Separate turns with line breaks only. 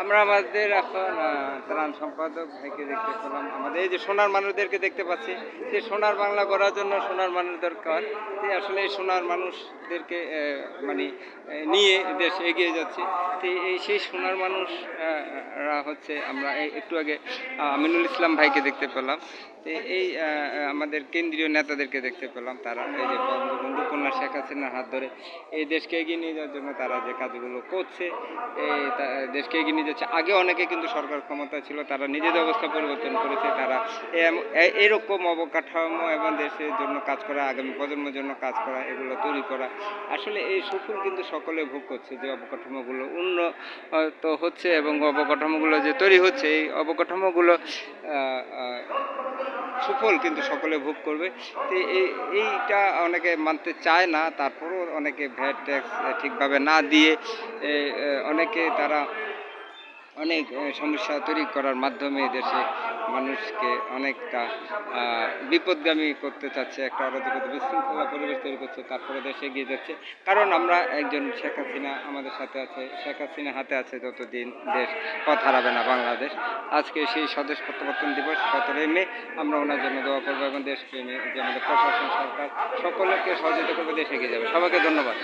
আমরা আমাদের এখন ত্রাণ সম্পাদক ভাইকে দেখতে পেলাম। আমাদের এই যে সোনার মানুষদেরকে দেখতে পাচ্ছি, যে সোনার বাংলা গড়ার জন্য সোনার মানুষ দরকার। তো আসলে এই সোনার মানুষদেরকে মানে নিয়ে দেশ এগিয়ে যাচ্ছে। তো এই সেই সোনার মানুষ রা হচ্ছে আমরা একটু আগে আমিনুল ইসলাম ভাইকে দেখতে পেলাম। তো এই আমাদের কেন্দ্রীয় নেতাদেরকে দেখতে পেলাম। তারা এই যে বঙ্গবন্ধু কন্যা শেখ হাসিনার হাত ধরে এই দেশকে এগিয়ে নিয়ে যাওয়ার জন্য তারা যে কাজগুলো করছে, এই দেশকে এগিয়ে নিয়ে যাচ্ছে। আগে অনেকে কিন্তু সরকার ক্ষমতা ছিল, তারা নিজেদের অবস্থা পরিবর্তন করেছে। তারা এরকম অবকাঠামো এবং দেশের জন্য কাজ করা, আগামী প্রজন্মের জন্য কাজ করা, এগুলো তৈরি করা। আসলে এই সুফল কিন্তু সকলে ভোগ করছে, যে অবকাঠামোগুলো উন্নত হচ্ছে এবং অবকাঠামোগুলো যে তৈরি হচ্ছে, এই অবকাঠামোগুলো সুফল কিন্তু সকলে ভোগ করবে। তো এইটা অনেকে মানতে চায় না, তারপরও অনেকে ভ্যাট ট্যাক্স ঠিকভাবে না দিয়ে অনেকে তারা অনেক সমস্যা তৈরি করার মাধ্যমে দেশে মানুষকে অনেকটা বিপদগামী করতে চাচ্ছে, একটা অরাজকতা বিশৃঙ্খলা পরিবেশ তৈরি করছে। তারপরে দেশে এগিয়ে যাচ্ছে, কারণ আমরা একজন শেখ হাসিনা আমাদের সাথে আছে, শেখ হাসিনা হাতে আছে যতদিন দেশ পথ হারাবে না বাংলাদেশ। আজকে সেই স্বদেশ প্রত্যাবর্তন দিবস 17ই মে, আমরা ওনার জন্য দোয়া করবো এবং দেশপ্রেমী যে আমাদের প্রশাসন, সরকার সকলকে সহযোগিতা করবে, দেশে এগিয়ে যাবে। সবাইকে ধন্যবাদ।